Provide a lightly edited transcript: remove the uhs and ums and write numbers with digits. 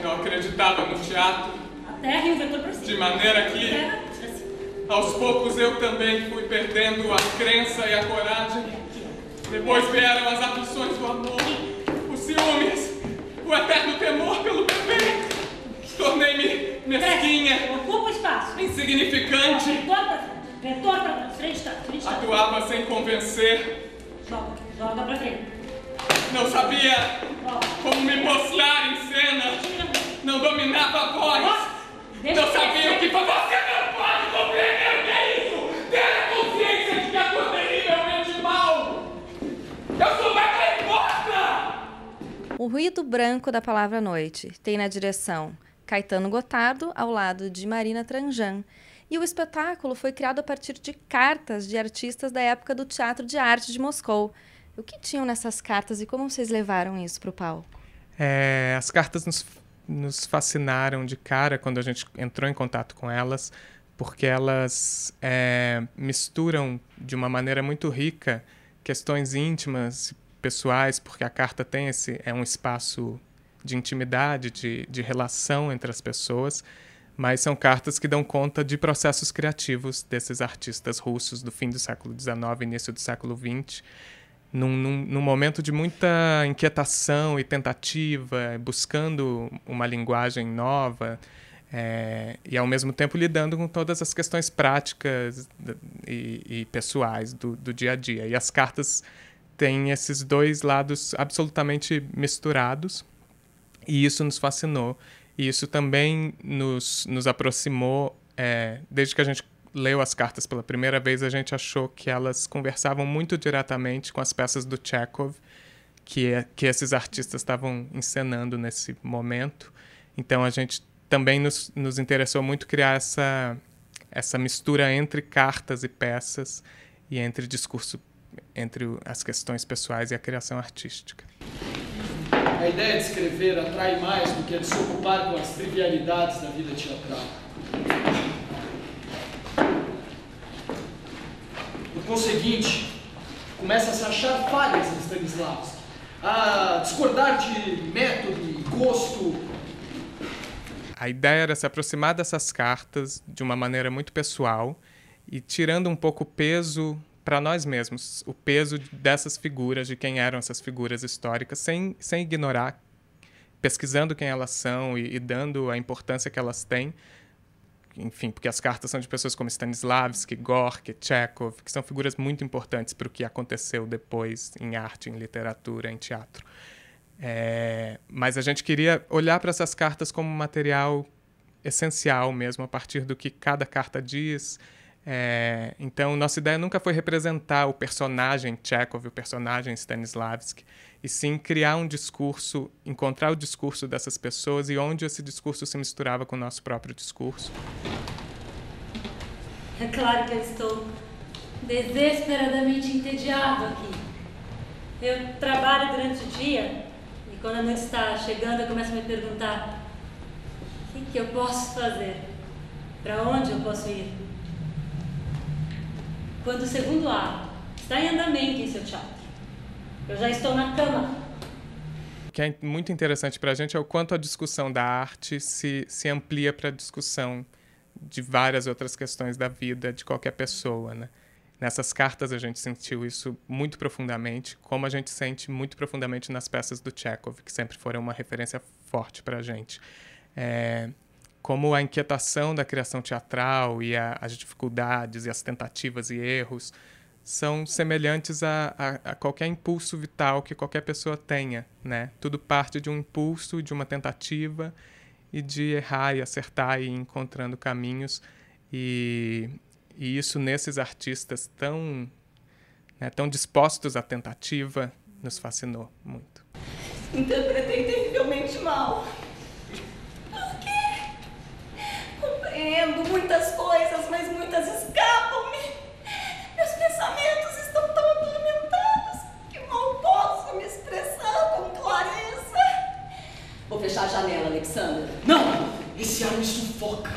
Não acreditava no teatro. A terra e o vetor para cima. De maneira que, aos poucos, eu também fui perdendo a crença e a coragem. Depois vieram as aflições do amor, os ciúmes, o eterno temor pelo bebê. Tornei-me mesquinha, Ocupa espaço. insignificante. Vetor para frente, tá? Atuava sem convencer. Joga pra frente. Não sabia como me mostrar em cena. Não dominava a voz. Não sabia o que fazer. Você não pode compreender o que é isso. Ter a consciência de que a tua terrivelmente mal. Eu sou uma repórter. O ruído branco da palavra noite tem na direção Caetano Gotardo, ao lado de Marina Tranjan. E o espetáculo foi criado a partir de cartas de artistas da época do Teatro de Arte de Moscou. O que tinham nessas cartas e como vocês levaram isso para o palco? As cartas nos fascinaram de cara quando a gente entrou em contato com elas, porque elas misturam de uma maneira muito rica questões íntimas, pessoais, porque a carta tem um espaço de intimidade, de relação entre as pessoas, mas são cartas que dão conta de processos criativos desses artistas russos do fim do século XIX, início do século XX, num momento de muita inquietação e tentativa, buscando uma linguagem nova e, ao mesmo tempo, lidando com todas as questões práticas e pessoais do dia a dia. E as cartas têm esses dois lados absolutamente misturados, e isso nos fascinou. E isso também nos aproximou. Desde que a gente leu as cartas pela primeira vez, a gente achou que elas conversavam muito diretamente com as peças do Chekhov, que esses artistas estavam encenando nesse momento. Então, a gente também nos interessou muito criar essa mistura entre cartas e peças e entre discurso, entre as questões pessoais e a criação artística. A ideia de escrever atrai mais do que a de se ocupar com as trivialidades da vida teatral. Por conseguinte, começa a se achar falhas em Stanislavski, a discordar de método e gosto. A ideia era se aproximar dessas cartas de uma maneira muito pessoal e tirando um pouco o peso para nós mesmos, o peso dessas figuras, de quem eram essas figuras históricas, sem ignorar, pesquisando quem elas são e dando a importância que elas têm. Enfim, porque as cartas são de pessoas como Stanislavski, Gorky, Chekhov, que são figuras muito importantes para o que aconteceu depois em arte, em literatura, em teatro. Mas a gente queria olhar para essas cartas como material essencial mesmo, a partir do que cada carta diz. Então, nossa ideia nunca foi representar o personagem Chekhov, o personagem Stanislavski, e sim criar um discurso, encontrar o discurso dessas pessoas e onde esse discurso se misturava com o nosso próprio discurso. É claro que eu estou desesperadamente entediado aqui. Eu trabalho durante o dia e quando a noite está chegando eu começo a me perguntar o que eu posso fazer, para onde eu posso ir. Quando o segundo ato está em andamento em seu teatro, eu já estou na cama. O que é muito interessante para a gente é o quanto a discussão da arte se amplia para a discussão de várias outras questões da vida de qualquer pessoa, né? Nessas cartas a gente sentiu isso muito profundamente, como a gente sente muito profundamente nas peças do Chekhov, que sempre foram uma referência forte para a gente. Como a inquietação da criação teatral e as dificuldades e as tentativas e erros são semelhantes a qualquer impulso vital que qualquer pessoa tenha, né? Tudo parte de um impulso, de uma tentativa e de errar e acertar e ir encontrando caminhos. E isso nesses artistas tão dispostos à tentativa nos fascinou muito. Interpretei terrivelmente mal. Compreendo muitas coisas, mas muitas escapam-me. Meus pensamentos estão tão atormentados que mal posso me expressar com clareza. Vou fechar a janela, Alexander. Não! Esse ar me sufoca.